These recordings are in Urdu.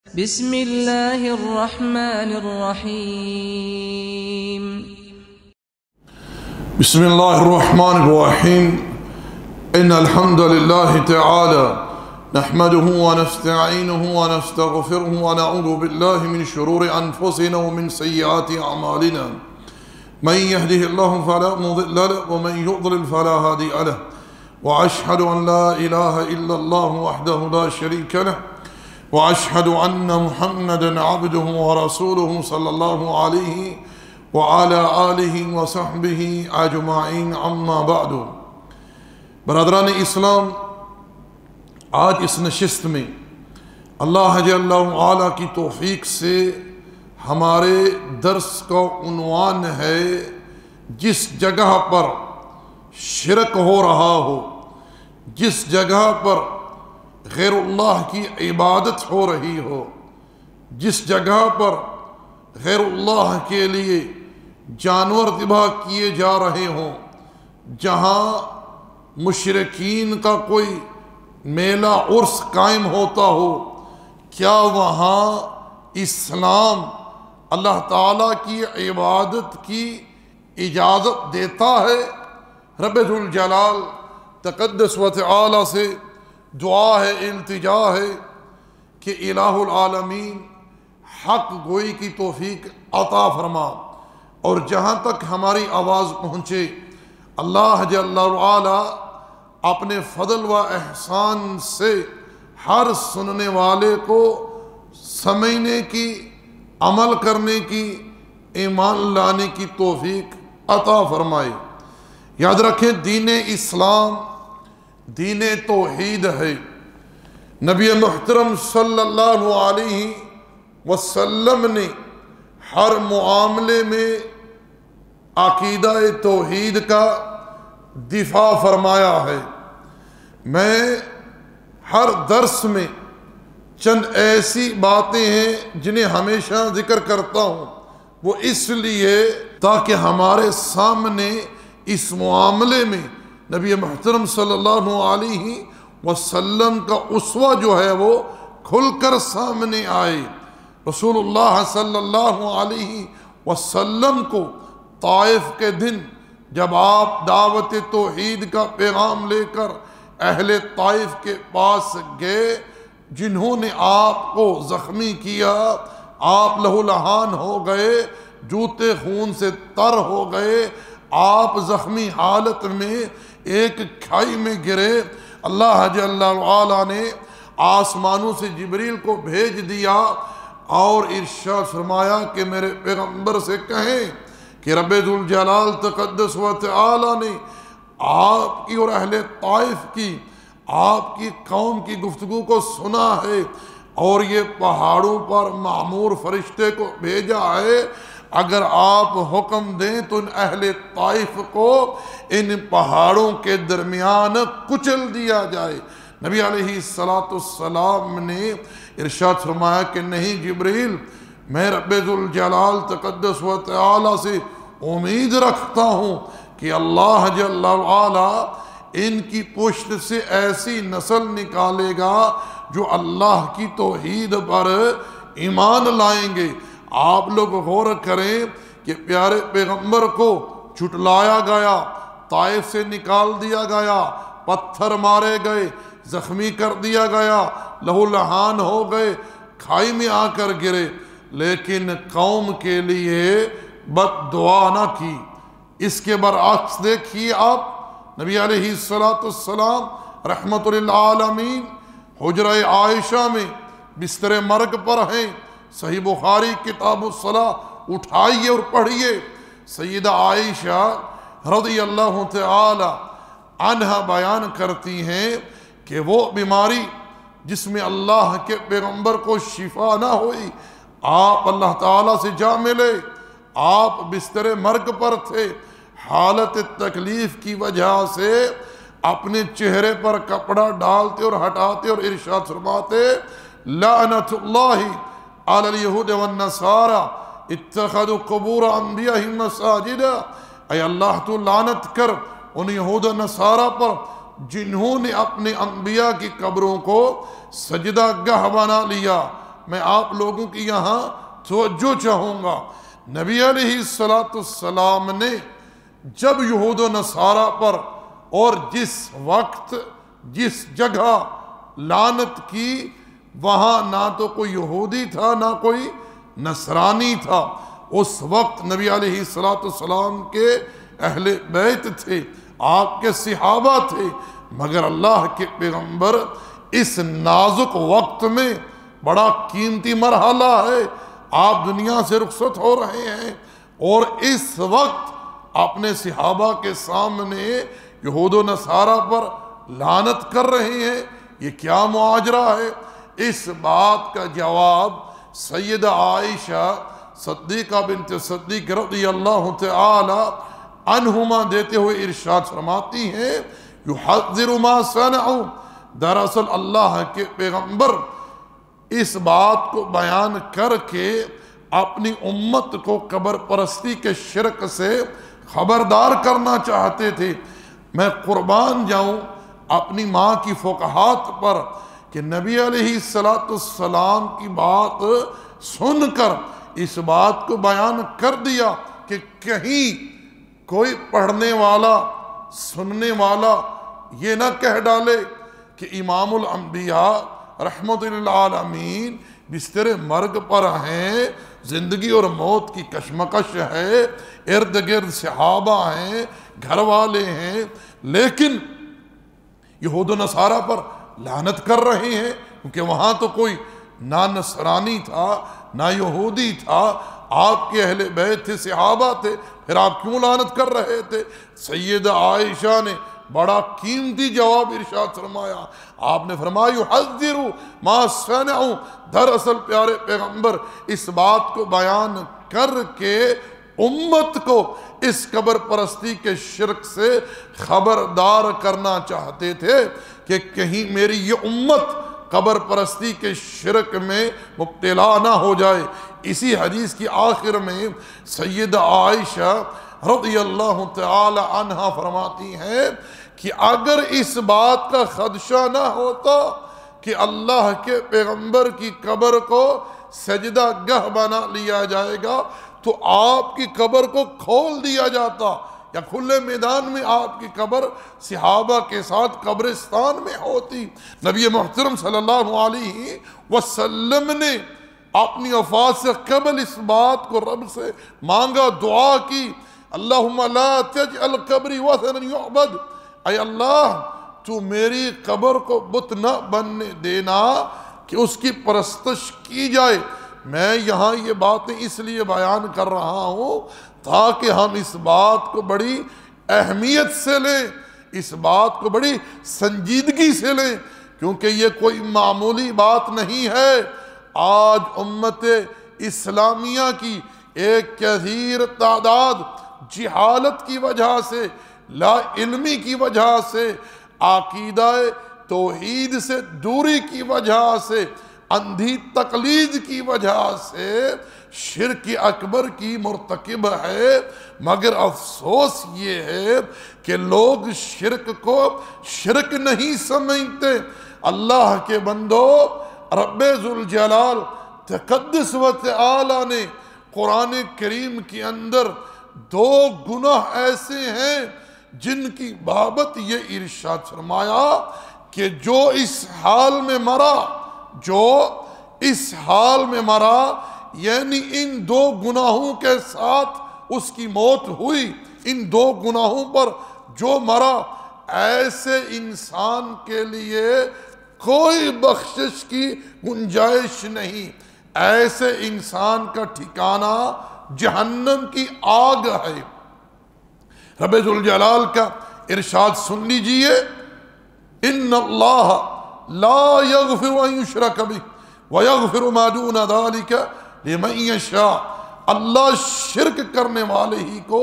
بسم الله الرحمن الرحيم. بسم الله الرحمن الرحيم. إن الحمد لله تعالى نحمده ونستعينه ونستغفره ونعوذ بالله من شرور أنفسنا ومن سيئات أعمالنا. من يهده الله فلا مضل له ومن يضلل فلا هادي له. وأشهد أن لا إله إلا الله وحده لا شريك له وأشهد أن محمدًا عبده ورسوله صلى الله عليه وعلى آله وصحبه أجمعين. أما بعد. برادران اسلام، آج اس نشست میں اللہ جل وعلا کی توفیق سے ہمارے درس کا عنوان ہے جس جگہ پر شرک ہو رہا ہو، جس جگہ پر غیر اللہ کی عبادت ہو رہی ہو، جس جگہ پر غیر اللہ کے لیے جانور ذبح کیے جا رہے ہوں، جہاں مشرکین کا کوئی میلہ عرس قائم ہوتا ہو، کیا وہاں اسلام اللہ تعالیٰ کی عبادت کی اجازت دیتا ہے؟ رب ذوالجلال تقدس و تعالی سے دعا ہے، التجا ہے کہ الہ العالمین حق گوئی کی توفیق عطا فرما، اور جہاں تک ہماری آواز پہنچے اللہ جل وعلا اپنے فضل و احسان سے ہر سننے والے کو سمجھنے کی، عمل کرنے کی، ایمان لانے کی توفیق عطا فرمائے۔ یاد رکھیں، دین اسلام دین توحید ہے۔ نبی محترم صلی اللہ علیہ وسلم نے ہر معاملے میں عقیدہ توحید کا دفاع فرمایا ہے۔ میں ہر درس میں چند ایسی باتیں ہیں جنہیں ہمیشہ ذکر کرتا ہوں، وہ اس لیے تاکہ ہمارے سامنے اس معاملے میں نبی محترم صلی اللہ علیہ وسلم کا اسوہ جو ہے وہ کھل کر سامنے آئے۔ رسول اللہ صلی اللہ علیہ وسلم کو طائف کے دن جب آپ دعوت توحید کا پیغام لے کر اہل طائف کے پاس گئے، جنہوں نے آپ کو زخمی کیا، آپ لہو لہان ہو گئے، جوتے خون سے تر ہو گئے، آپ زخمی حالت میں ایک کھائی میں گرے، اللہ جل وعلا نے آسمانوں سے جبریل کو بھیج دیا اور ارشاد فرمایا کہ میرے پیغمبر سے کہیں کہ رب ذوالجلال تقدس و تعالی نے آپ کی اور اہل طائف کی، آپ کی قوم کی گفتگو کو سنا ہے، اور یہ پہاڑوں پر معمور فرشتے کو بھیجا ہے، اگر آپ حکم دیں تو ان اہل طائف کو ان پہاڑوں کے درمیان کچل دیا جائے۔ نبی علیہ السلام نے ارشاد فرمایا کہ نہیں جبریل، میں رب ذوالجلال تقدس و تعالی سے امید رکھتا ہوں کہ اللہ جل وعلا ان کی پشت سے ایسی نسل نکالے گا جو اللہ کی توحید پر ایمان لائیں گے۔ آپ لوگ غور کریں کہ پیارے پیغمبر کو چھٹلایا گیا، طائف سے نکال دیا گیا، پتھر مارے گئے، زخمی کر دیا گیا، لہو لہان ہو گئے، کھائی میں آ کر گرے، لیکن قوم کے لیے بد دعا نہ کی۔ اس کے برعکس دیکھیے آپ، نبی علیہ السلام رحمت للعالمین حجرہ عائشہ میں بستر مرگ پر ہیں۔ صحیح بخاری کتاب الصلاۃ اٹھائیے اور پڑھیے، سیدہ عائشہ رضی اللہ تعالی عنہا بیان کرتی ہیں کہ وہ بیماری جس میں اللہ کے پیغمبر کو شفا نہ ہوئی، آپ اللہ تعالیٰ سے جا ملے، آپ بستر مرگ پر تھے، حالت تکلیف کی وجہ سے اپنے چہرے پر کپڑا ڈالتے اور ہٹاتے اور ارشاد فرماتے لعنت اللہ علی الیہود والنصارى اتخذوا قبور انبیائہم مساجدا، اے اللہ تو لعنت کر ان یہود و نصارہ پر جنہوں نے اپنے انبیاء کی قبروں کو سجدہ گاہ بنا لیا۔ میں آپ لوگوں کی یہاں توجہ چاہوں گا۔ نبی علیہ السلام نے جب یہود و نصارہ پر اور جس وقت جس جگہ لعنت کی، وہاں نہ تو کوئی یہودی تھا نہ کوئی نصرانی تھا۔ اس وقت نبی علیہ السلام کے اہل بیت تھے، آپ کے صحابہ تھے، مگر اللہ کے پیغمبر اس نازک وقت میں، بڑا قیمتی مرحلہ ہے، آپ دنیا سے رخصت ہو رہے ہیں اور اس وقت اپنے صحابہ کے سامنے یہود و نصارہ پر لعنت کر رہے ہیں۔ یہ کیا معاجرہ ہے؟ اس بات کا جواب سیدہ عائشہ صدیقہ بنت صدیق رضی اللہ تعالی عنہما دیتے ہوئے ارشاد فرماتی ہیں، یحذر ما صنعوا، دراصل اللہ کے پیغمبر اس بات کو بیان کر کے اپنی امت کو قبر پرستی کے شرک سے خبردار کرنا چاہتے تھے۔ میں قربان جاؤں اپنی ماں کی فقہات پر کہ نبی علیہ السلام کی بات سن کر اس بات کو بیان کر دیا کہ کہیں کوئی پڑھنے والا سننے والا یہ نہ کہہ ڈالے کہ امام الانبیاء رحمت للعالمین بستر مرگ پر ہیں، زندگی اور موت کی کشمکش ہے، ارد گرد صحابہ ہیں، گھر والے ہیں، لیکن یہود و نصارہ پر لعنت کر رہے ہیں، کیونکہ وہاں تو کوئی نہ نصرانی تھا نہ یہودی تھا، آپ کے اہل بیت تھے، صحابہ تھے، پھر آپ کیوں لعنت کر رہے تھے؟ سیدہ عائشہ نے بڑا قیمتی جواب ارشاد فرمایا۔ آپ نے فرمایا یحذر ما صنعوا، دراصل پیارے پیغمبر اس بات کو بیان کر کے امت کو اس قبر پرستی کے شرک سے خبردار کرنا چاہتے تھے کہ کہیں میری یہ امت قبر پرستی کے شرک میں مبتلا نہ ہو جائے۔ اسی حدیث کی آخر میں سیدہ عائشہ رضی اللہ تعالی عنہا فرماتی ہیں کہ اگر اس بات کا خدشہ نہ ہوتا کہ اللہ کے پیغمبر کی قبر کو سجدہ گاہ بنا لیا جائے گا تو آپ کی قبر کو کھول دیا جاتا، یا کھلے میدان میں آپ کی قبر صحابہ کے ساتھ قبرستان میں ہوتی۔ نبی محترم صلی اللہ علیہ وسلم نے اپنی وفات سے قبل اس بات کو رب سے مانگا، دعا کی، اللہم لا تجعل قبری وثنا یعبد، اے اللہ تو میری قبر کو بت نہ بننے دینا کہ اس کی پرستش کی جائے۔ میں یہاں یہ باتیں اس لیے بیان کر رہا ہوں تاکہ ہم اس بات کو بڑی اہمیت سے لیں، اس بات کو بڑی سنجیدگی سے لیں، کیونکہ یہ کوئی معمولی بات نہیں ہے۔ آج امت اسلامیہ کی ایک کثیر تعداد جہالت کی وجہ سے، لا علمی کی وجہ سے، عقیدہ توحید سے دوری کی وجہ سے، اندھی تقلید کی وجہ سے شرک اکبر کی مرتکب ہے، مگر افسوس یہ ہے کہ لوگ شرک کو شرک نہیں سمجھتے۔ اللہ کے بندو، رب ذوالجلال تقدس و تعالی نے قرآن کریم کے اندر دو گناہ ایسے ہیں جن کی بابت یہ ارشاد فرمایا کہ جو اس حال میں مرا یعنی ان دو گناہوں کے ساتھ اس کی موت ہوئی، ان دو گناہوں پر جو مرا، ایسے انسان کے لیے کوئی بخشش کی گنجائش نہیں، ایسے انسان کا ٹھکانہ جہنم کی آگ ہے۔ رب ذوالجلال کا ارشاد سن لیجئے، ان اللہ لا یغفر ان یشرک بہ ویغفر ما دون ذلک لمن یشاء، اللہ شرک کرنے والے ہی کو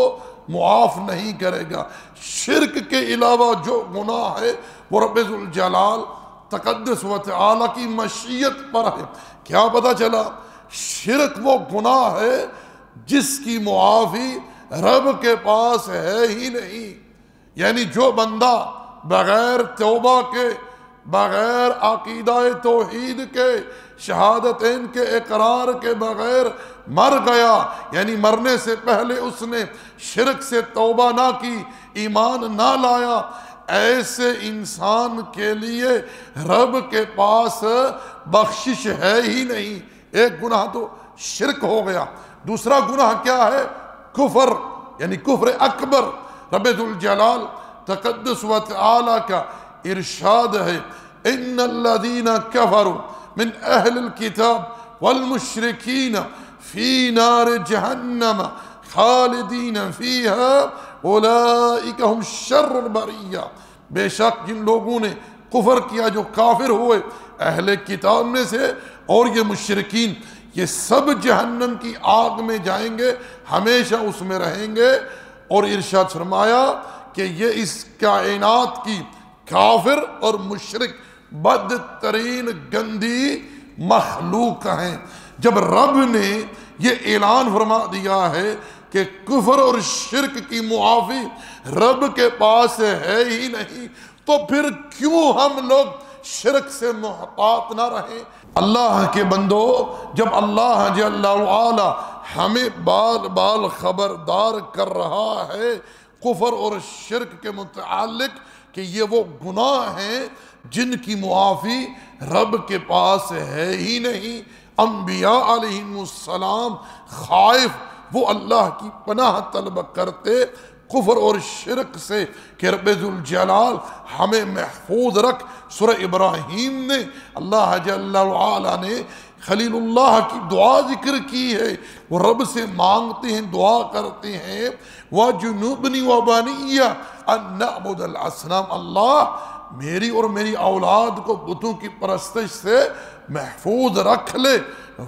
معاف نہیں کرے گا۔ شرک کے علاوہ جو گناہ ہے وہ رب ذوالجلال تقدس و تعالی کی مشیت پر ہے۔ کیا پتہ چلا؟ شرک وہ گناہ ہے جس کی معافی رب کے پاس ہے ہی نہیں، یعنی جو بندہ بغیر توبہ کے بغیر عقیدہ توحید کے، شہادتین کے اقرار کے بغیر مر گیا، یعنی مرنے سے پہلے اس نے شرک سے توبہ نہ کی، ایمان نہ لایا، ایسے انسان کے لیے رب کے پاس بخشش ہے ہی نہیں۔ ایک گناہ تو شرک ہو گیا، دوسرا گناہ کیا ہے؟ کفر، یعنی کفر اکبر۔ رب ذوالجلال تقدس و تعالی کا ارشاد ہے، ان الذین کفروا من اہل الکتاب والمشرکین فی نار جہنم خالدین فیہا اولئک ہم شر البریہ۔ بے شک جن لوگوں نے کفر کیا، جو کافر ہوئے اہل کتاب میں سے اور یہ مشرکین، یہ سب جہنم کی آگ میں جائیں گے، ہمیشہ اس میں رہیں گے۔ اور ارشاد فرمایا کہ یہ اس کائنات کی کافر اور مشرک بدترین گندی مخلوق ہیں۔ جب رب نے یہ اعلان فرما دیا ہے کہ کفر اور شرک کی معافی رب کے پاس ہے ہی نہیں، تو پھر کیوں ہم لوگ شرک سے محتاط نہ رہیں؟ اللہ کے بندو، جب اللہ جل وعلا ہمیں بال بال خبردار کر رہا ہے کفر اور شرک کے متعلق کہ یہ وہ گناہ ہیں جن کی معافی رب کے پاس ہے ہی نہیں، انبیاء علیہم السلام خائف وہ اللہ کی پناہ طلب کرتے کفر اور شرک سے کہ رب ذوالجلال ہمیں محفوظ رکھ۔ سورہ ابراہیم نے اللہ جل وعلا نے خلیل اللہ کی دعا ذکر کی ہے، وہ رب سے مانگتے ہیں، دعا کرتے ہیں، وَجُنُوبْنِي وَبَنِيَّ أَن نَعْبُدَ الْأَصْنَامَ، اللہ میری اور میری اولاد کو بتوں کی پرستش سے محفوظ رکھ لے۔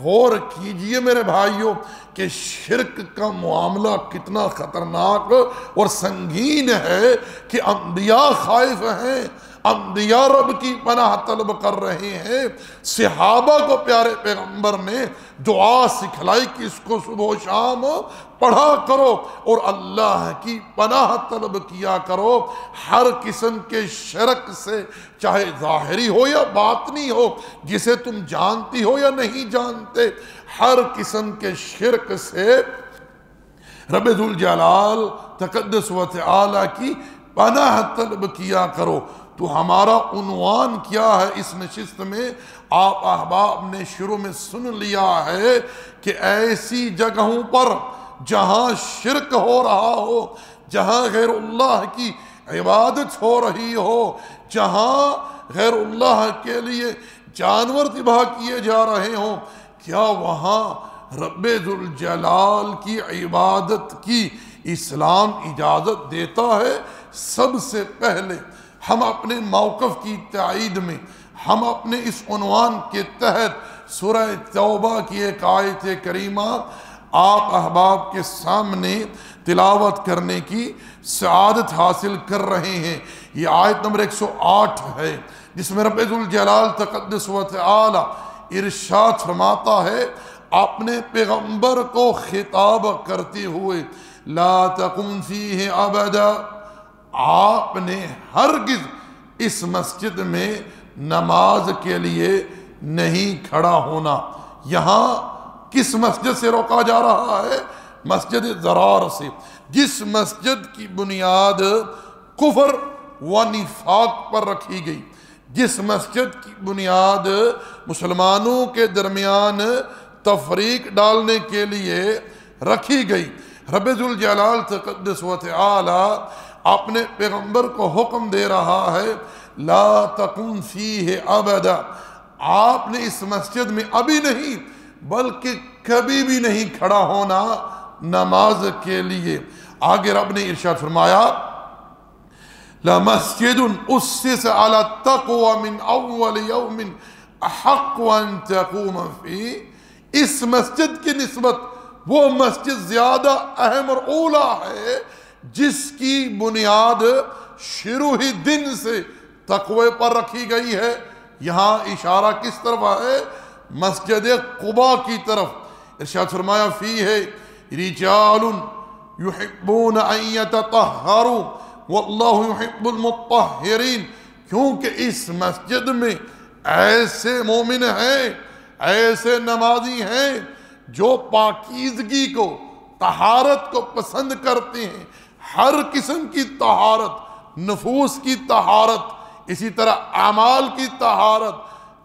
غور کیجئے میرے بھائیوں کہ شرک کا معاملہ کتنا خطرناک اور سنگین ہے کہ انبیاء خائف ہیں، انبیاء رب کی پناہ طلب کر رہے ہیں۔ صحابہ کو پیارے پیغمبر نے دعا سکھلائی کہ اس کو صبح و شام پڑھا کرو اور اللہ کی پناہ طلب کیا کرو ہر قسم کے شرک سے، چاہے ظاہری ہو یا باطنی ہو، جسے تم جانتی ہو یا نہیں جانتے، ہر قسم کے شرک سے رب ذوالجلال تقدس و تعالی کی پناہ طلب کیا کرو۔ تو ہمارا عنوان کیا ہے اس نشست میں؟ آپ احباب نے شروع میں سن لیا ہے کہ ایسی جگہوں پر جہاں شرک ہو رہا ہو، جہاں غیر اللہ کی عبادت ہو رہی ہو، جہاں غیر اللہ کے لیے جانور ذبح کیے جا رہے ہوں، کیا وہاں رب ذوالجلال کی عبادت کی اسلام اجازت دیتا ہے؟ سب سے پہلے ہم اپنے موقف کی تائید میں، ہم اپنے اس عنوان کے تحت سورہ توبہ کی ایک آیت کریمہ آپ احباب کے سامنے تلاوت کرنے کی سعادت حاصل کر رہے ہیں۔ یہ آیت نمبر 108 ہے، جس میں رب ذوالجلال تقدس و تعالی ارشاد فرماتا ہے اپنے پیغمبر کو خطاب کرتے ہوئے، لا تقم فیہ ابدا، آپ نے ہرگز اس مسجد میں نماز کے لیے نہیں کھڑا ہونا۔ یہاں کس مسجد سے روکا جا رہا ہے؟ مسجد ضرار سے، جس مسجد کی بنیاد کفر و نفاق پر رکھی گئی، جس مسجد کی بنیاد مسلمانوں کے درمیان تفریق ڈالنے کے لیے رکھی گئی۔ رب ذوالجلال تقدس و تعالی اپنے پیغمبر کو حکم دے رہا ہے، لا تقم فیہ ابدا، آپ نے اس مسجد میں ابھی نہیں بلکہ کبھی بھی نہیں کھڑا ہونا نماز کے لیے۔ آگے رب نے ارشاد فرمایا، لَمَسْجِدٌ أُسِّسَ عَلَى التَّقْوَى مِنْ أَوَّلِ يَوْمٍ أَحَقُّ أَن تَقُومَ فِيهِ، اس مسجد کی نسبت وہ مسجد زیادہ اہم اور اولیٰ ہے جس کی بنیاد شروع ہی دن سے تقوی پر رکھی گئی ہے۔ یہاں اشارہ کس طرف ہے؟ مسجد قباء کی طرف۔ ارشاد فرمایا، فیہ رجال یحبون ان یتطہروا واللہ یحب المطہرین، کیونکہ اس مسجد میں ایسے مومن ہیں، ایسے نمازی ہیں جو پاکیزگی کو، طہارت کو پسند کرتے ہیں، ہر قسم کی طہارت، نفوس کی طہارت، اسی طرح اعمال کی طہارت،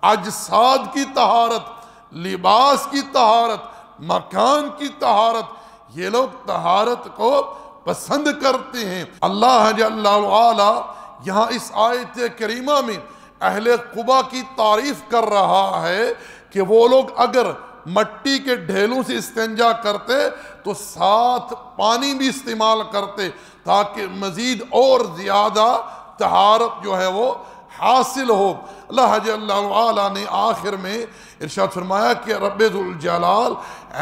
اجساد کی طہارت، لباس کی طہارت، مکان کی طہارت، یہ لوگ طہارت کو پسند کرتے ہیں۔ اللہ جل وعلا یہاں اس آیت کریمہ میں اہل قباء کی تعریف کر رہا ہے کہ وہ لوگ اگر مٹی کے ڈھیلوں سے استنجا کرتے تو ساتھ پانی بھی استعمال کرتے تاکہ مزید اور زیادہ طہارت جو ہے وہ حاصل ہو۔ اللہ جل وعلا نے آخر میں ارشاد فرمایا کہ رب ذوالجلال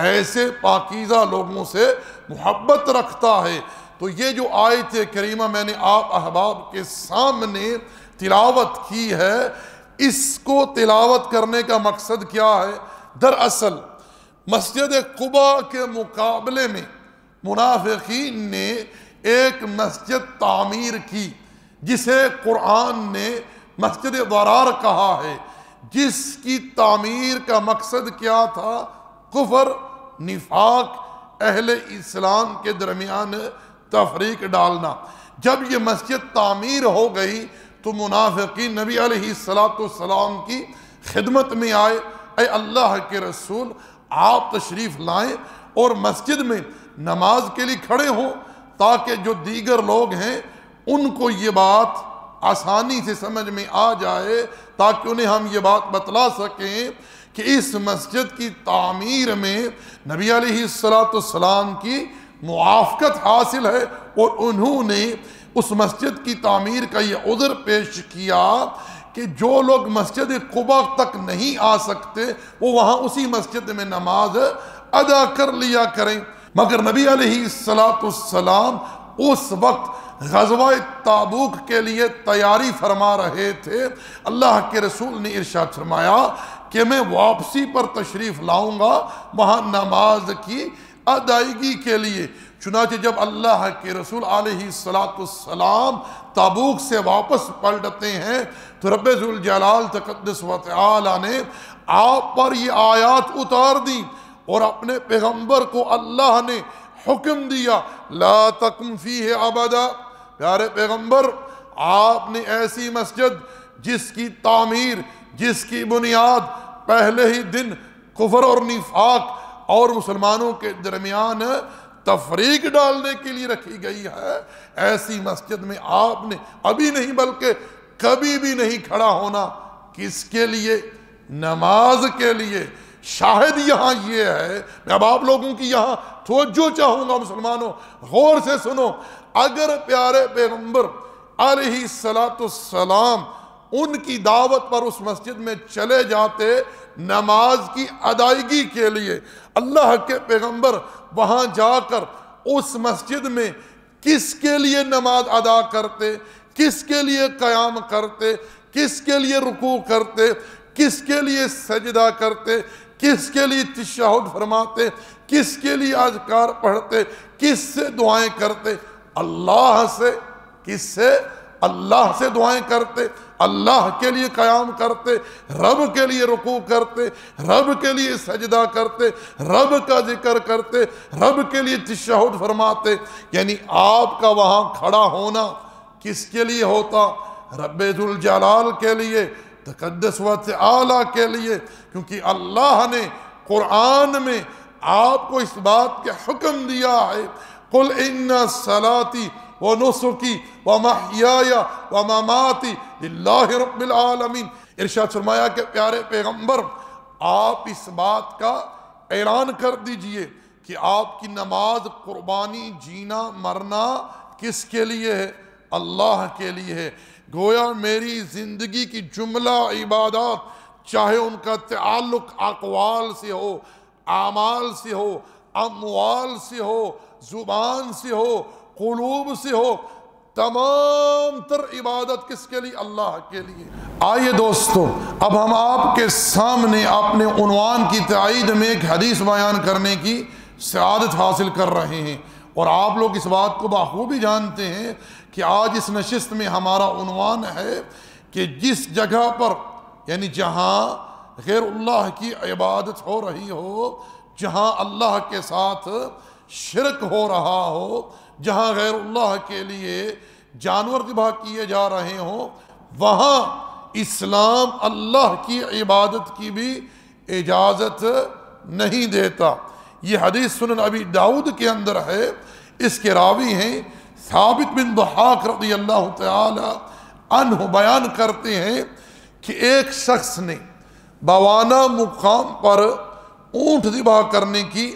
ایسے پاکیزہ لوگوں سے محبت رکھتا ہے۔ تو یہ جو آیت کریمہ میں نے آپ احباب کے سامنے تلاوت کی ہے، اس کو تلاوت کرنے کا مقصد کیا ہے؟ دراصل مسجد قباء کے مقابلے میں منافقین نے ایک مسجد تعمیر کی جسے قرآن نے مسجد ضرار کہا ہے، جس کی تعمیر کا مقصد کیا تھا؟ کفر، نفاق، اہل اسلام کے درمیان تفریق ڈالنا۔ جب یہ مسجد تعمیر ہو گئی تو منافقین نبی علیہ السلام کی خدمت میں آئے، اے اللہ کے رسول آپ تشریف لائیں اور مسجد میں نماز کے لیے کھڑے ہوں تاکہ جو دیگر لوگ ہیں ان کو یہ بات آسانی سے سمجھ میں آ جائے، تاکہ انہیں ہم یہ بات بتلا سکیں کہ اس مسجد کی تعمیر میں نبی علیہ السلام کی موافقت حاصل ہے، اور انہوں نے اس مسجد کی تعمیر کا یہ عذر پیش کیا کہ جو لوگ مسجد قباء تک نہیں آ سکتے وہ وہاں اسی مسجد میں نماز ادا کر لیا کریں۔ مگر نبی علیہ السلام اس وقت غزوہ تابوک کے لیے تیاری فرما رہے تھے۔ اللہ کے رسول نے ارشاد فرمایا کہ میں واپسی پر تشریف لاؤں گا وہاں نماز کی ادائیگی کے لیے۔ چنانچہ جب اللہ کے رسول علیہ السلام تابوک سے واپس پلٹتے ہیں تو رب ذوالجلال تقدس و تعالی نے آپ پر یہ آیات اتار دی، اور اپنے پیغمبر کو اللہ نے حکم دیا لا تقم فیہ ابدا۔ پیارے پیغمبر، آپ نے ایسی مسجد جس کی تعمیر، جس کی بنیاد پہلے ہی دن کفر اور نفاق اور مسلمانوں کے درمیان تفریق ڈالنے کے لیے رکھی گئی ہے، ایسی مسجد میں آپ نے ابھی نہیں بلکہ کبھی بھی نہیں کھڑا ہونا۔ کس کے لیے؟ نماز کے لیے۔ شاہد یہاں یہ ہے، میں اب آپ لوگوں کی یہاں توجہ چاہوں گا، مسلمانوں غور سے سنو، اگر پیارے پیغمبر علیہ السلام ان کی دعوت پر اس مسجد میں چلے جاتے نماز کی ادائیگی کے لیے، اللہ کے پیغمبر وہاں جا کر اس مسجد میں کس کے لیے نماز ادا کرتے، کس کے لیے قیام کرتے، کس کے لیے رکوع کرتے، کس کے لیے سجدہ کرتے، کس کے لیے تشہد فرماتے، کس کے لیے اذکار پڑھتے، کس سے دعائیں کرتے؟ اللہ سے۔ کس سے؟ اللہ سے دعائیں کرتے، اللہ کے لیے قیام کرتے، رب کے لیے رکوع کرتے، رب کے لیے سجدہ کرتے، رب کا ذکر کرتے، رب کے لیے تشہد فرماتے۔ یعنی آپ کا وہاں کھڑا ہونا کس کے لیے ہوتا؟ رب ذوالجلال کے لیے، تقدس و تعالی کے لیے، کیونکہ اللہ نے قرآن میں آپ کو اس بات کے حکم دیا ہے قل ان صلاتی ونسکی ومحیای ومماتی للہ رب العالمین۔ ارشاد فرمایا کہ پیارے پیغمبر آپ اس بات کا اعلان کر دیجئے کہ آپ کی نماز، قربانی، جینا مرنا کس کے لیے ہے؟ اللہ کے لیے ہے۔ گویا میری زندگی کی جملہ عبادات، چاہے ان کا تعلق اقوال سے ہو، اعمال سے ہو، اموال سے ہو، زبان سے ہو، قلوب سے ہو، تمام تر عبادت کس کے لیے؟ اللہ کے لیے۔ آئیے دوستو، اب ہم آپ کے سامنے اپنے عنوان کی تائید میں ایک حدیث بیان کرنے کی سعادت حاصل کر رہے ہیں، اور آپ لوگ اس بات کو بخوبی جانتے ہیں کہ آج اس نشست میں ہمارا عنوان ہے کہ جس جگہ پر یعنی جہاں غیر اللہ کی عبادت ہو رہی ہو، جہاں اللہ کے ساتھ شرک ہو رہا ہو، جہاں غیر اللہ کے لیے جانور ذبح کیے جا رہے ہوں، وہاں اسلام اللہ کی عبادت کی بھی اجازت نہیں دیتا۔ یہ حدیث سنن ابی داؤد کے اندر ہے۔ اس کے راوی ہیں ثابت بن ضحاک رضی اللہ تعالی عنہ، بیان کرتے ہیں کہ ایک شخص نے بوانا مقام پر اونٹ ذبح کرنے کی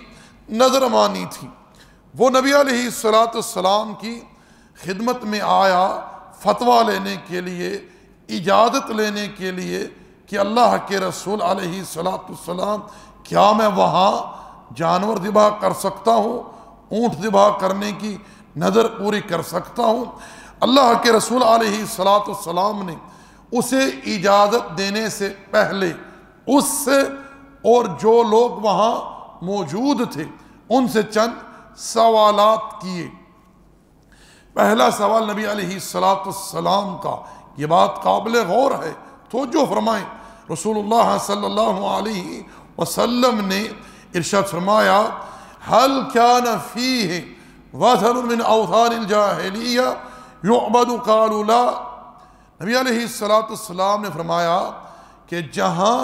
نظر مانی تھی۔ وہ نبی علیہ السلام کی خدمت میں آیا فتویٰ لینے کے لیے، اجازت لینے کے لیے کہ اللہ کے رسول علیہ السلام کیا میں وہاں جانور ذبح کر سکتا ہوں، اونٹ ذبح کرنے کی نظر پوری کر سکتا ہوں؟ اللہ کے رسول علیہ السلام نے اسے اجازت دینے سے پہلے اس سے اور جو لوگ وہاں موجود تھے ان سے چند سوالات کیے۔ پہلا سوال نبی علیہ السلام کا، یہ بات قابل غور ہے، توجہ فرمائیں۔ رسول اللہ صلی اللہ علیہ وسلم نے ارشاد فرمایا هل كان فيه وثن من اوثان الجاہلیہ یعبد قالوا لا۔ نبی علیہ السلام نے فرمایا کہ جہاں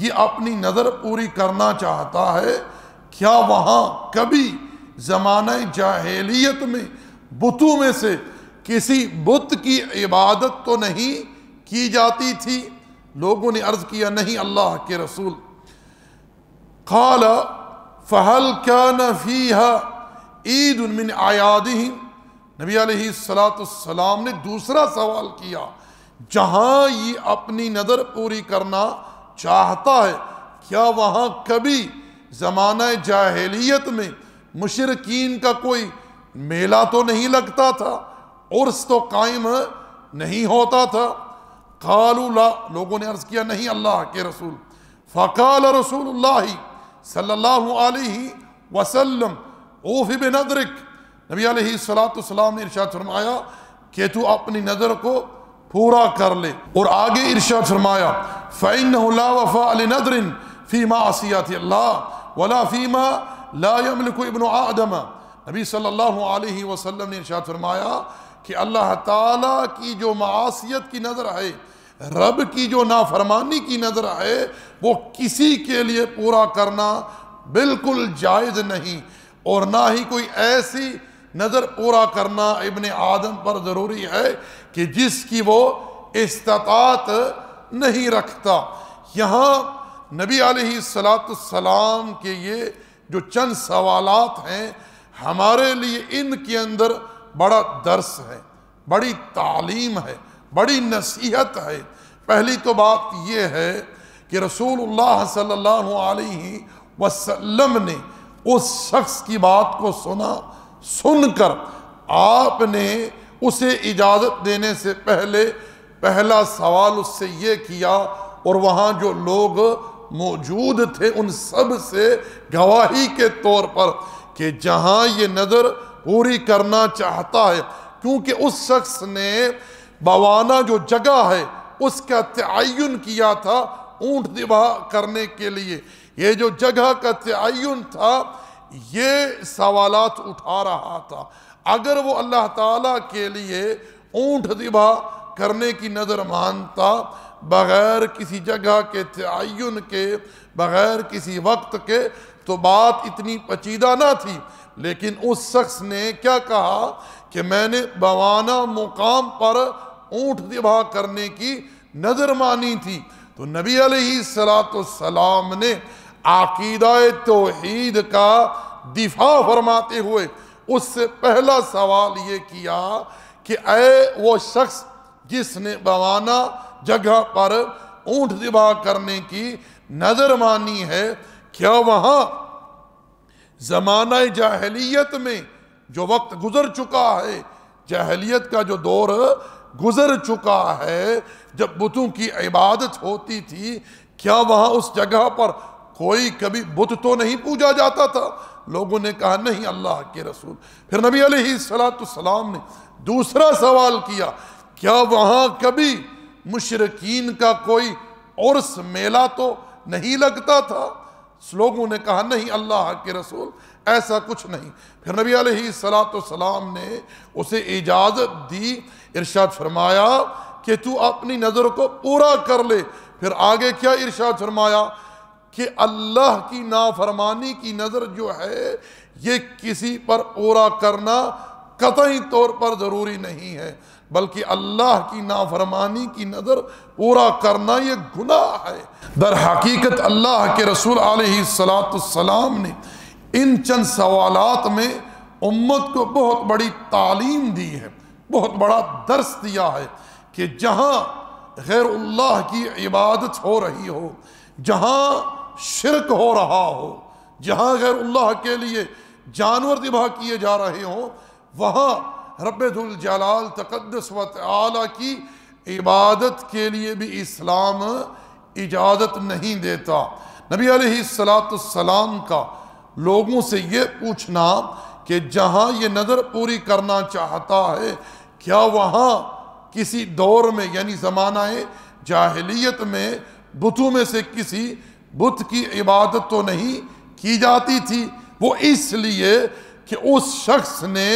یہ اپنی نظر پوری کرنا چاہتا ہے، کیا وہاں کبھی زمانہ جاہلیت میں بتوں میں سے کسی بت کی عبادت تو نہیں کی جاتی تھی؟ لوگوں نے عرض کیا نہیں اللہ کے رسول۔ قال فهل كان فيها عید من اعیادہم۔ نبی علیہ السلام نے دوسرا سوال کیا، جہاں یہ اپنی نظر پوری کرنا چاہتا ہے، کیا وہاں کبھی زمانہ جاہلیت میں مشرکین کا کوئی میلہ تو نہیں لگتا تھا، عرس تو قائم نہیں ہوتا تھا؟ قالوا لا، لوگوں نے عرض کیا نہیں اللہ کے رسول۔ فقال رسول اللہ صلی اللہ علیہ وسلم اوفی بنذرک۔ نبی علیہ السلام نے ارشاد فرمایا کہ تو اپنی نظر کو پورا کر لے، اور آگے ارشاد فرمایا فَإِنَّهُ لَا وَفَاءَ لِنَذْرٍ فِي مَعْصِيَةِ اللَّهِ وَلَا فِي مَا لَا يَمْلِكُ ابْنُ آدَمَ۔ نبی صلی اللہ علیہ وسلم نے ارشاد فرمایا کہ اللہ تعالیٰ کی جو معاصیت کی نظر ہے، رب کی جو نافرمانی کی نظر ہے، وہ کسی کے لیے پورا کرنا بالکل جائز نہیں، اور نہ ہی کوئی ایسی نظر پورا کرنا ابن آدم پر ضروری ہے کہ جس کی وہ استطاعت نہیں رکھتا۔ یہاں نبی علیہ السلام کے یہ جو چند سوالات ہیں، ہمارے لیے ان کے اندر بڑا درس ہے، بڑی تعلیم ہے، بڑی نصیحت ہے۔ پہلی تو بات یہ ہے کہ رسول اللہ صلی اللہ علیہ وسلم نے اس شخص کی بات کو سن کر آپ نے اسے اجازت دینے سے پہلے پہلا سوال اس سے یہ کیا، اور وہاں جو لوگ موجود تھے ان سب سے گواہی کے طور پر کہ جہاں یہ نظر پوری کرنا چاہتا ہے، کیونکہ اس شخص نے بوانا جو جگہ ہے اس کا تعین کیا تھا اونٹ ذبح کرنے کے لیے، یہ جو جگہ کا تعین تھا یہ سوالات اٹھا رہا تھا۔ اگر وہ اللہ تعالیٰ کے لیے اونٹ ذبح کرنے کی نظر مانتا بغیر کسی جگہ کے تعین کے، بغیر کسی وقت کے، تو بات اتنی پیچیدہ نہ تھی، لیکن اس شخص نے کیا کہا کہ میں نے بوانا مقام پر اونٹ ذبح کرنے کی نظر مانی تھی۔ تو نبی علیہ السلام نے عقیدہ توحید کا دفاع فرماتے ہوئے اس سے پہلا سوال یہ کیا کہ اے وہ شخص جس نے بوانا جگہ پر اونٹ ذبح کرنے کی نظر مانی ہے، کیا وہاں زمانہ جاہلیت میں جو وقت گزر چکا ہے، جاہلیت کا جو دور گزر چکا ہے جب بتوں کی عبادت ہوتی تھی، کیا وہاں اس جگہ پر کوئی کبھی بت تو نہیں پوجا جاتا تھا؟ لوگوں نے کہا نہیں اللہ کے رسول۔ پھر نبی علیہ السلام نے دوسرا سوال کیا، کیا وہاں کبھی مشرکین کا کوئی عرس میلہ تو نہیں لگتا تھا؟ لوگوں نے کہا نہیں اللہ کے رسول ایسا کچھ نہیں۔ پھر نبی علیہ السلام نے اسے اجازت دی، ارشاد فرمایا کہ تو اپنی نظر کو پورا کر لے۔ پھر آگے کیا ارشاد فرمایا کہ اللہ کی نافرمانی کی نظر جو ہے یہ کسی پر پورا کرنا قطعی طور پر ضروری نہیں ہے، بلکہ اللہ کی نافرمانی کی نظر پورا کرنا یہ گناہ ہے۔ در حقیقت اللہ کے رسول علیہ السلام نے ان چند سوالات میں امت کو بہت بڑی تعلیم دی ہے، بہت بڑا درس دیا ہے کہ جہاں غیر اللہ کی عبادت ہو رہی ہو، جہاں شرک ہو رہا ہو، جہاں غیر اللہ کے لیے جانور ذبح کیے جا رہے ہوں، وہاں رب ذوالجلال تقدس و تعالی کی عبادت کے لیے بھی اسلام اجازت نہیں دیتا۔ نبی علیہ السلام کا لوگوں سے یہ پوچھنا کہ جہاں یہ نظر پوری کرنا چاہتا ہے کیا وہاں کسی دور میں یعنی زمانہ جاہلیت میں بتوں میں سے کسی بت کی عبادت تو نہیں کی جاتی تھی؟ وہ اس لیے کہ اس شخص نے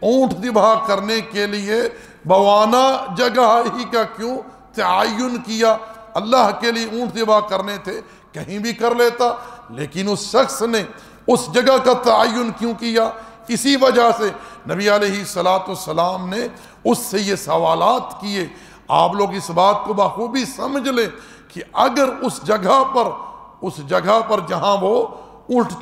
اونٹ ذبح کرنے کے لیے بوانا جگہ ہی کا کیوں تعین کیا؟ اللہ کے لیے اونٹ ذبح کرنے تھے کہیں بھی کر لیتا، لیکن اس شخص نے اس جگہ کا تعین کیوں کیا؟ اسی وجہ سے نبی علیہ السلام نے اس سے یہ سوالات کیے۔ آپ لوگ اس بات کو بخوبی سمجھ لیں کہ اگر اس جگہ پر جہاں وہ اونٹ،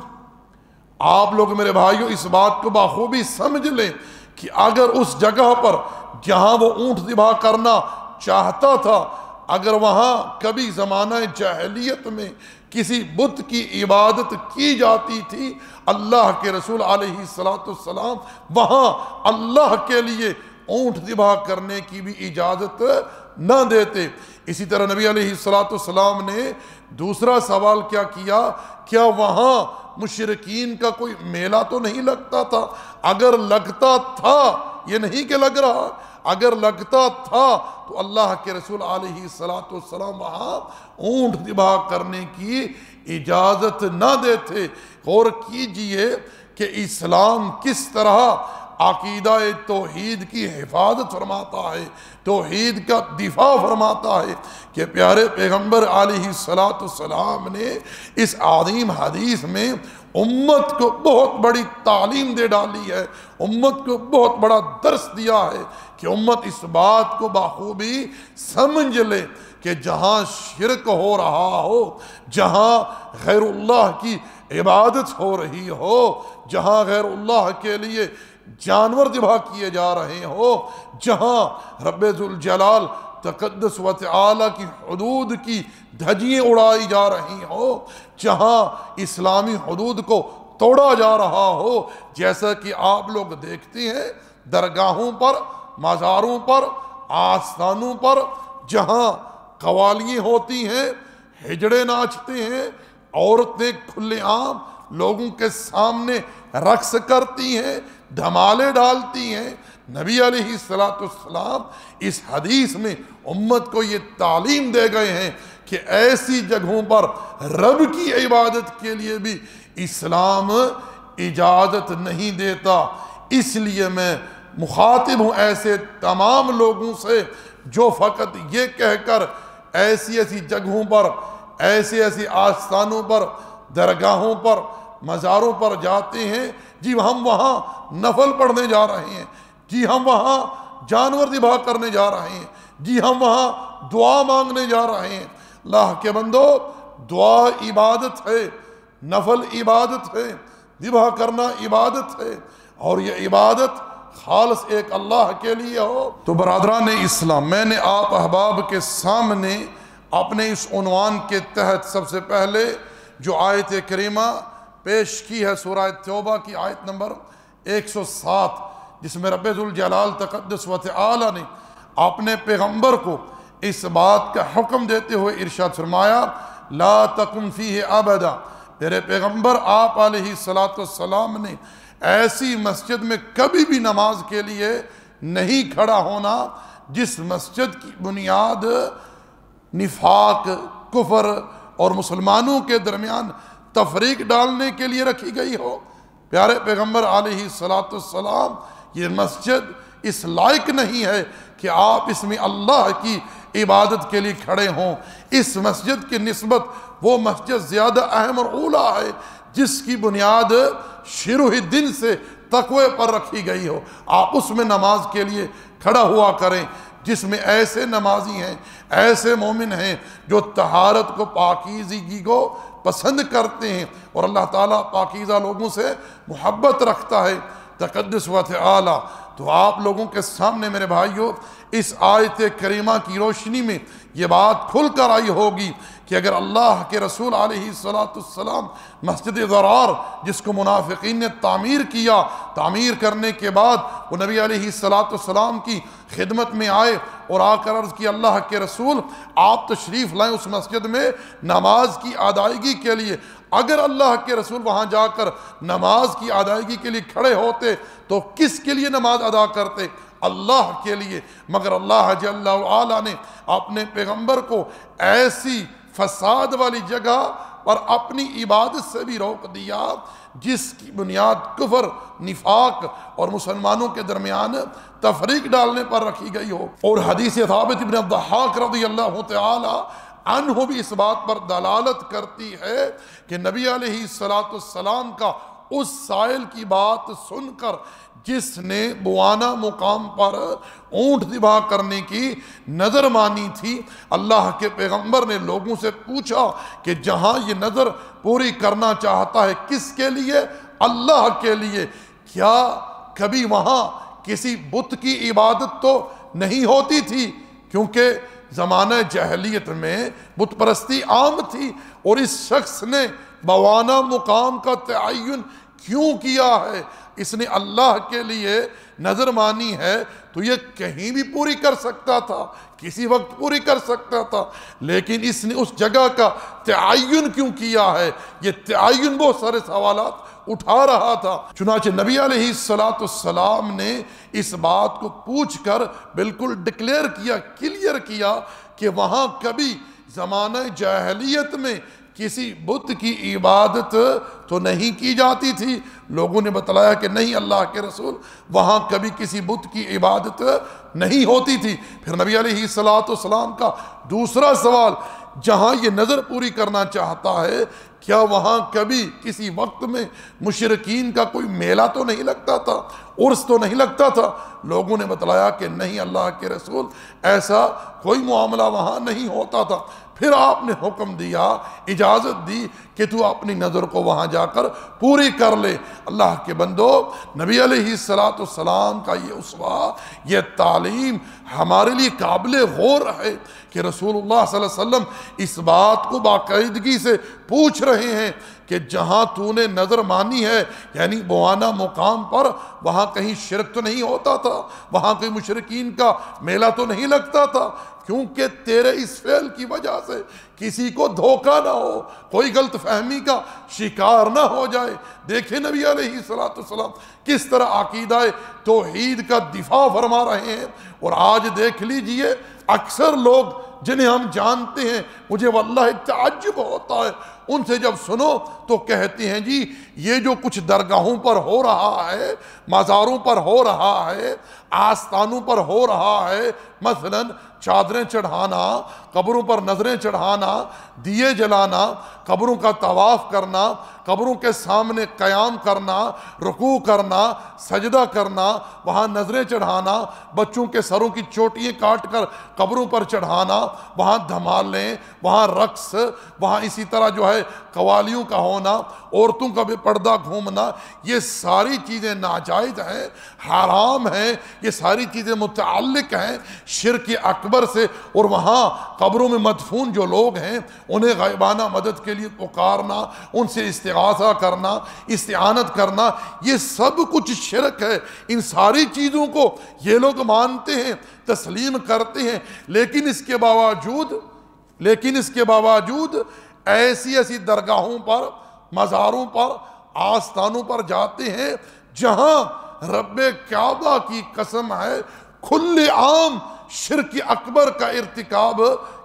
آپ لوگ میرے بھائیوں اس بات کو بخوبی سمجھ لیں کہ اگر اس جگہ پر جہاں وہ اونٹ ذبح کرنا چاہتا تھا، اگر وہاں کبھی زمانہ جاہلیت میں کسی بت کی عبادت کی جاتی تھی، اللہ کے رسول علیہ السلام وہاں اللہ کے لیے اونٹ ذبح کرنے کی بھی اجازت نہ دیتے۔ اسی طرح نبی علیہ السلام نے دوسرا سوال کیا کیا؟ کیا وہاں مشرکین کا کوئی میلہ تو نہیں لگتا تھا؟ اگر لگتا تھا، یہ نہیں کہ لگ رہا، اگر لگتا تھا تو اللہ کے رسول علیہ السلام وہاں اونٹ ذبح کرنے کی اجازت نہ دیتے۔ غور کیجئے کہ اسلام کس طرح عقیدہ توحید کی حفاظت فرماتا ہے، توحید کا دفاع فرماتا ہے کہ پیارے پیغمبر علیہ السلام نے اس عظیم حدیث میں امت کو بہت بڑی تعلیم دے ڈالی ہے، امت کو بہت بڑا درس دیا ہے کہ امت اس بات کو بخوبی سمجھ لے کہ جہاں شرک ہو رہا ہو، جہاں غیر اللہ کی عبادت ہو رہی ہو، جہاں غیر اللہ کے لیے جانور ذبح کیے جا رہے ہو، جہاں رب ذوالجلال تقدس و تعالی کی حدود کی دھجیاں اڑائی جا رہی ہو، جہاں اسلامی حدود کو توڑا جا رہا ہو، جیسا کہ آپ لوگ دیکھتے ہیں درگاہوں پر، مزاروں پر، آستانوں پر جہاں قوالیاں ہوتی ہیں، ہجڑے ناچتے ہیں، عورتیں کھلے عام لوگوں کے سامنے رقص کرتی ہیں، دھمالے ڈالتی ہیں۔ نبی علیہ السلام اس حدیث میں امت کو یہ تعلیم دے گئے ہیں کہ ایسی جگہوں پر رب کی عبادت کے لیے بھی اسلام اجازت نہیں دیتا۔ اس لیے میں مخاطب ہوں ایسے تمام لوگوں سے جو فقط یہ کہہ کر ایسی جگہوں پر، ایسی آستانوں پر، درگاہوں پر، مزاروں پر جاتے ہیں، جی ہم وہاں نفل پڑھنے جا رہے ہیں، جی ہم وہاں جانور ذبح کرنے جا رہے ہیں، جی ہم وہاں دعا مانگنے جا رہے ہیں۔ اللہ کے بندو، دعا عبادت ہے، نفل عبادت ہے، ذبح کرنا عبادت ہے، اور یہ عبادت خالص ایک اللہ کے لیے ہو۔ تو برادران اسلام، میں نے آپ احباب کے سامنے اپنے اس عنوان کے تحت سب سے پہلے جو آیت کریمہ پیش کی ہے سورہ توبہ کی آیت نمبر 107، جس میں رب ذوالجلال تقدس و تعالی نے اپنے پیغمبر کو اس بات کا حکم دیتے ہوئے ارشاد فرمایا، لا تقم فیہ ابدا، میرے پیغمبر آپ علیہ السلام نے ایسی مسجد میں کبھی بھی نماز کے لیے نہیں کھڑا ہونا جس مسجد کی بنیاد نفاق، کفر اور مسلمانوں کے درمیان تفریق ڈالنے کے لیے رکھی گئی ہو۔ پیارے پیغمبر علیہ السلام، یہ مسجد اس لائق نہیں ہے کہ آپ اس میں اللہ کی عبادت کے لیے کھڑے ہوں۔ اس مسجد کی نسبت وہ مسجد زیادہ اہم اور اولیٰ ہے جس کی بنیاد شروع دن سے تقوی پر رکھی گئی ہو۔ آپ اس میں نماز کے لیے کھڑا ہوا کریں جس میں ایسے نمازی ہیں، ایسے مومن ہیں جو طہارت کو، پاکیزگی کو پسند کرتے ہیں، اور اللہ تعالیٰ پاکیزہ لوگوں سے محبت رکھتا ہے، تقدس و تعالی۔ تو آپ لوگوں کے سامنے میرے بھائیوں اس آیت کریمہ کی روشنی میں یہ بات کھل کر آئی ہوگی کہ اگر اللہ کے رسول علیہ السلام مسجد ضرار، جس کو منافقین نے تعمیر کیا، تعمیر کرنے کے بعد وہ نبی علیہ السلام کی خدمت میں آئے اور آ کر عرض کی، اللہ کے رسول آپ تشریف لائیں اس مسجد میں نماز کی ادائیگی کے لیے۔ اگر اللہ کے رسول وہاں جا کر نماز کی ادائیگی کے لیے کھڑے ہوتے تو کس کے لیے نماز ادا کرتے؟ اللہ کے لیے۔ مگر اللہ جل وعلا نے اپنے پیغمبر کو ایسی فساد والی جگہ پر اپنی عبادت سے بھی روک دیا جس کی بنیاد کفر، نفاق اور مسلمانوں کے درمیان تفریق ڈالنے پر رکھی گئی ہو۔ اور حدیث ثابت بن الضحاک رضی اللہ تعالی عنہ بھی اس بات پر دلالت کرتی ہے کہ نبی علیہ السلام کا اس سائل کی بات سن کر جس نے بوانا مقام پر اونٹ ذبح کرنے کی نظر مانی تھی، اللہ کے پیغمبر نے لوگوں سے پوچھا کہ جہاں یہ نظر پوری کرنا چاہتا ہے کس کے لیے؟ اللہ کے لیے۔ کیا کبھی وہاں کسی بت کی عبادت تو نہیں ہوتی تھی؟ کیونکہ زمانہ جاہلیت میں بت پرستی عام تھی، اور اس شخص نے بوانا مقام کا تعین کیوں کیا ہے؟ اس نے اللہ کے لیے نظر مانی ہے تو یہ کہیں بھی پوری کر سکتا تھا، کسی وقت پوری کر سکتا تھا، لیکن اس نے اس جگہ کا تعین کیوں کیا ہے؟ یہ تعین بہت سارے سوالات اٹھا رہا تھا۔ چنانچہ نبی علیہ السلام نے اس بات کو پوچھ کر بالکل ڈکلیئر کیا، کلیئر کیا کہ وہاں کبھی زمانہ جاہلیت میں کسی بت کی عبادت تو نہیں کی جاتی تھی۔ لوگوں نے بتلایا کہ نہیں اللہ کے رسول، وہاں کبھی کسی بت کی عبادت نہیں ہوتی تھی۔ پھر نبی علیہ السلام کا دوسرا سوال، جہاں یہ نظر پوری کرنا چاہتا ہے کیا وہاں کبھی کسی وقت میں مشرکین کا کوئی میلہ تو نہیں لگتا تھا، عرس تو نہیں لگتا تھا؟ لوگوں نے بتلایا کہ نہیں اللہ کے رسول، ایسا کوئی معاملہ وہاں نہیں ہوتا تھا۔ پھر آپ نے حکم دیا، اجازت دی کہ تو اپنی نظر کو وہاں جا کر پوری کر لے۔ اللہ کے بندو، نبی علیہ السلام کا یہ اسوہ، یہ تعلیم ہمارے لیے قابل غور ہے کہ رسول اللہ صلی اللہ علیہ وسلم اس بات کو باقاعدگی سے پوچھ رہے ہیں کہ جہاں تو نے نظر مانی ہے، یعنی بوانا مقام پر، وہاں کہیں شرک تو نہیں ہوتا تھا، وہاں کوئی مشرکین کا میلہ تو نہیں لگتا تھا، کیونکہ تیرے اس فعل کی وجہ سے کسی کو دھوکہ نہ ہو، کوئی غلط فہمی کا شکار نہ ہو جائے۔ دیکھیں نبی علیہ السلام کس طرح عقیدہ توحید کا دفاع فرما رہے ہیں۔ اور آج دیکھ لیجئے اکثر لوگ جنہیں ہم جانتے ہیں، مجھے واللہ تعجب ہوتا ہے، ان سے جب سنو تو کہتے ہیں جی یہ جو کچھ درگاہوں پر ہو رہا ہے، مزاروں پر ہو رہا ہے، آستانوں پر ہو رہا ہے، مثلا چادریں چڑھانا، قبروں پر نظریں چڑھانا، دیے جلانا، قبروں کا طواف کرنا، قبروں کے سامنے قیام کرنا، رکوع کرنا، سجدہ کرنا، وہاں نظریں چڑھانا، بچوں کے سروں کی چوٹیاں کاٹ کر قبروں پر چڑھانا، وہاں دھمالیں، وہاں رقص، وہاں اسی طرح جو ہے قوالیوں کا ہونا، عورتوں کا بے پردہ گھومنا، یہ ساری چیزیں ناجائز ہیں، حرام ہیں، یہ ساری چیزیں متعلق ہیں شرک اکبر سے۔ اور وہاں قبروں میں مدفون جو لوگ ہیں انہیں غائبانہ مدد کے لیے پکارنا، ان سے استغاثہ کرنا، استعانت کرنا، یہ سب کچھ شرک ہے۔ ان ساری چیزوں کو یہ لوگ مانتے ہیں، تسلیم کرتے ہیں، لیکن اس کے باوجود ایسی درگاہوں پر، مزاروں پر، آستانوں پر جاتے ہیں جہاں رب کعبہ کی قسم ہے کھلے عام شرک اکبر کا ارتکاب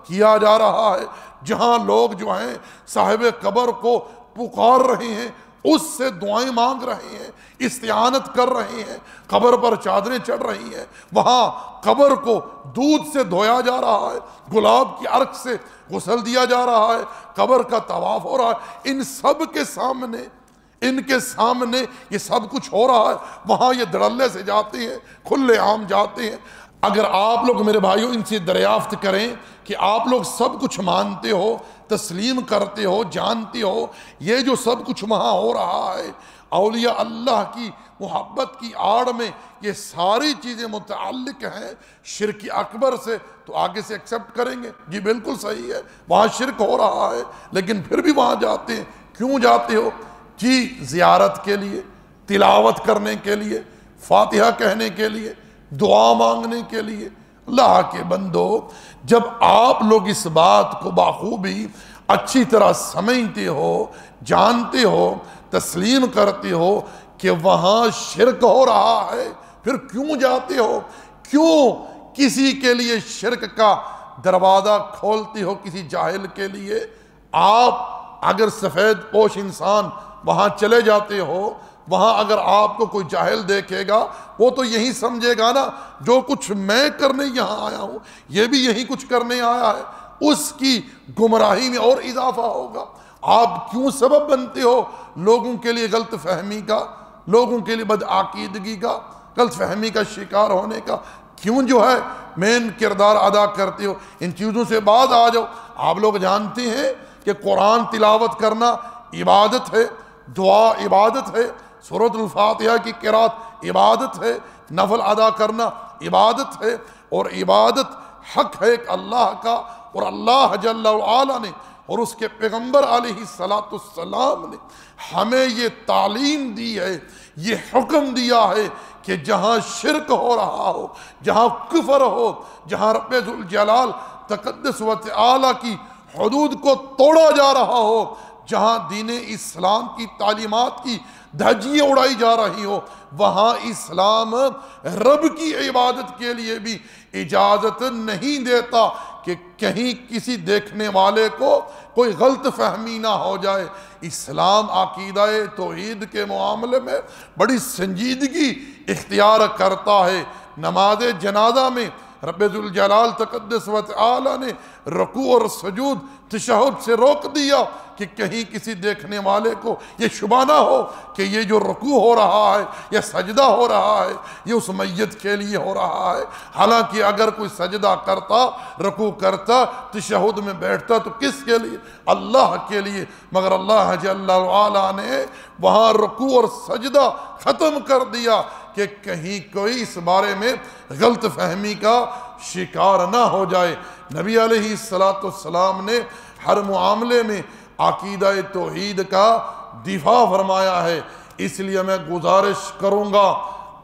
کیا جا رہا ہے، جہاں لوگ جو ہیں صاحب قبر کو پکار رہے ہیں، اس سے دعائیں مانگ رہے ہیں، استعانت کر رہے ہیں، قبر پر چادریں چڑھ رہی ہیں، وہاں قبر کو دودھ سے دھویا جا رہا ہے، گلاب کی عرق سے غسل دیا جا رہا ہے، قبر کا طواف ہو رہا ہے، ان سب کے سامنے یہ سب کچھ ہو رہا ہے، وہاں یہ دھڑلے سے جاتے ہیں، کھلے عام جاتے ہیں۔ اگر آپ لوگ میرے بھائیوں ان سے دریافت کریں کہ آپ لوگ سب کچھ مانتے ہو، تسلیم کرتے ہو، جانتے ہو، یہ جو سب کچھ وہاں ہو رہا ہے اولیاء اللہ کی محبت کی آڑ میں یہ ساری چیزیں متعلق ہیں شرک اکبر سے، تو آگے سے ایکسپٹ کریں گے جی بالکل صحیح ہے، وہاں شرک ہو رہا ہے، لیکن پھر بھی وہاں جاتے ہیں۔ کیوں جاتے ہو؟ جی زیارت کے لیے، تلاوت کرنے کے لیے، فاتحہ کہنے کے لیے، دعا مانگنے کے لیے۔ اللہ کے بندو، جب آپ لوگ اس بات کو بخوبی اچھی طرح سمجھتے ہو، جانتے ہو، تسلیم کرتے ہو کہ وہاں شرک ہو رہا ہے، پھر کیوں جاتے ہو؟ کیوں کسی کے لیے شرک کا دروازہ کھولتے ہو کسی جاہل کے لیے؟ آپ اگر سفید پوش انسان وہاں چلے جاتے ہو، وہاں اگر آپ کو کوئی جاہل دیکھے گا وہ تو یہی سمجھے گا نا جو کچھ میں کرنے یہاں آیا ہوں یہ بھی یہی کچھ کرنے آیا ہے، اس کی گمراہی میں اور اضافہ ہوگا۔ آپ کیوں سبب بنتے ہو لوگوں کے لیے غلط فہمی کا، لوگوں کے لیے بدعقیدگی کا، غلط فہمی کا شکار ہونے کا؟ کیوں جو ہے مین کردار ادا کرتے ہو؟ ان چیزوں سے بعد آ جاؤ۔ آپ لوگ جانتے ہیں کہ قرآن تلاوت کرنا عبادت ہے، دعا عبادت ہے، سورۃ الفاتحہ کی قرات عبادت ہے، نفل ادا کرنا عبادت ہے، اور عبادت حق ہے ایک اللہ کا، اور اللہ جل وعلا نے اور اس کے پیغمبر علیہ السلام نے ہمیں یہ تعلیم دی ہے، یہ حکم دیا ہے کہ جہاں شرک ہو رہا ہو، جہاں کفر ہو، جہاں رب ذوالجلال تقدس و تعالی کی حدود کو توڑا جا رہا ہو، جہاں دین اسلام کی تعلیمات کی دھجیاں اڑائی جا رہی ہو، وہاں اسلام رب کی عبادت کے لیے بھی اجازت نہیں دیتا کہ کہیں کسی دیکھنے والے کو کوئی غلط فہمی نہ ہو جائے۔ اسلام عقیدہ توحید کے معاملے میں بڑی سنجیدگی اختیار کرتا ہے۔ نماز جنازہ میں رب ذوالجلال تقدس و تعالی نے رکوع اور سجود تشہد سے روک دیا کہ کہیں کسی دیکھنے والے کو یہ شبہ نہ ہو کہ یہ جو رکوع ہو رہا ہے یا سجدہ ہو رہا ہے یہ اس میت کے لیے ہو رہا ہے۔ حالانکہ اگر کوئی سجدہ کرتا، رکوع کرتا، تشہد میں بیٹھتا تو کس کے لیے؟ اللہ کے لیے، مگر اللہ جل وعلا نے وہاں رکوع اور سجدہ ختم کر دیا کہ کہیں کوئی اس بارے میں غلط فہمی کا شکار نہ ہو جائے۔ نبی علیہ السلام نے ہر معاملے میں عقیدہ توحید کا دفاع فرمایا ہے۔ اس لیے میں گزارش کروں گا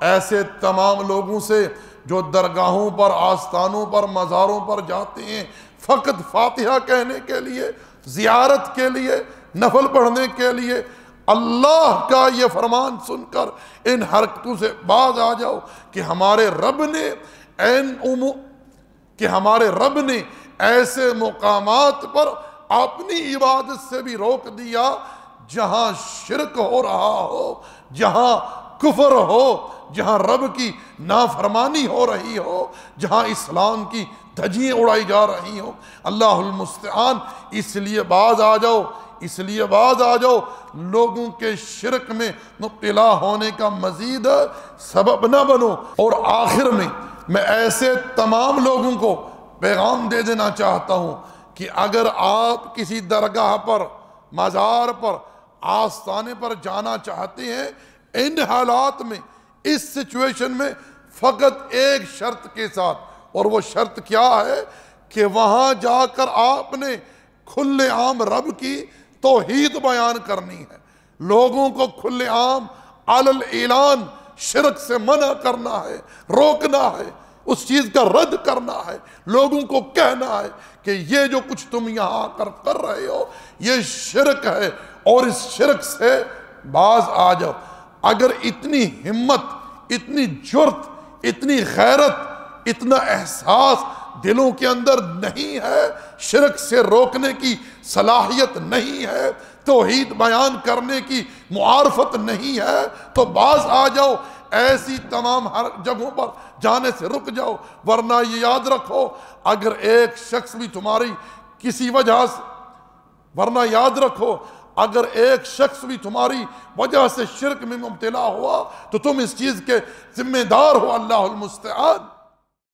ایسے تمام لوگوں سے جو درگاہوں پر، آستانوں پر، مزاروں پر جاتے ہیں فقط فاتحہ کہنے کے لیے، زیارت کے لیے، نفل پڑھنے کے لیے، اللہ کا یہ فرمان سن کر ان حرکتوں سے باز آ جاؤ کہ ہمارے رب نے ایسے مقامات پر اپنی عبادت سے بھی روک دیا جہاں شرک ہو رہا ہو، جہاں کفر ہو، جہاں رب کی نافرمانی ہو رہی ہو، جہاں اسلام کی دھجیاں اڑائی جا رہی ہوں۔ اللہ المستعان۔ اس لیے باز آ جاؤ لوگوں کے شرک میں مبتلا ہونے کا مزید سبب نہ بنو۔ اور آخر میں ایسے تمام لوگوں کو پیغام دے دینا چاہتا ہوں کہ اگر آپ کسی درگاہ پر، مزار پر، آستانے پر جانا چاہتے ہیں، ان حالات میں، اس سچویشن میں فقط ایک شرط کے ساتھ، اور وہ شرط کیا ہے کہ وہاں جا کر آپ نے کھلے عام رب کی توحید بیان کرنی ہے، لوگوں کو کھلے عام علی الاعلان شرک سے منع کرنا ہے، روکنا ہے، اس چیز کا رد کرنا ہے، لوگوں کو کہنا ہے کہ یہ جو کچھ تم یہاں کر رہے ہو یہ شرک ہے، اور اس شرک سے باز آ جاؤ۔ اگر اتنی ہمت، اتنی جرت، اتنی غیرت اتنا احساس دلوں کے اندر نہیں ہے، شرک سے روکنے کی صلاحیت نہیں ہے، توحید بیان کرنے کی معارفت نہیں ہے، تو باز آ جاؤ، ایسی تمام ہر جگہوں پر جانے سے رک جاؤ، ورنہ یہ یاد رکھو اگر ایک شخص بھی تمہاری کسی وجہ سے اگر ایک شخص بھی تمہاری وجہ سے شرک میں مبتلا ہوا تو تم اس چیز کے ذمہ دار ہو، اللہ المستعان۔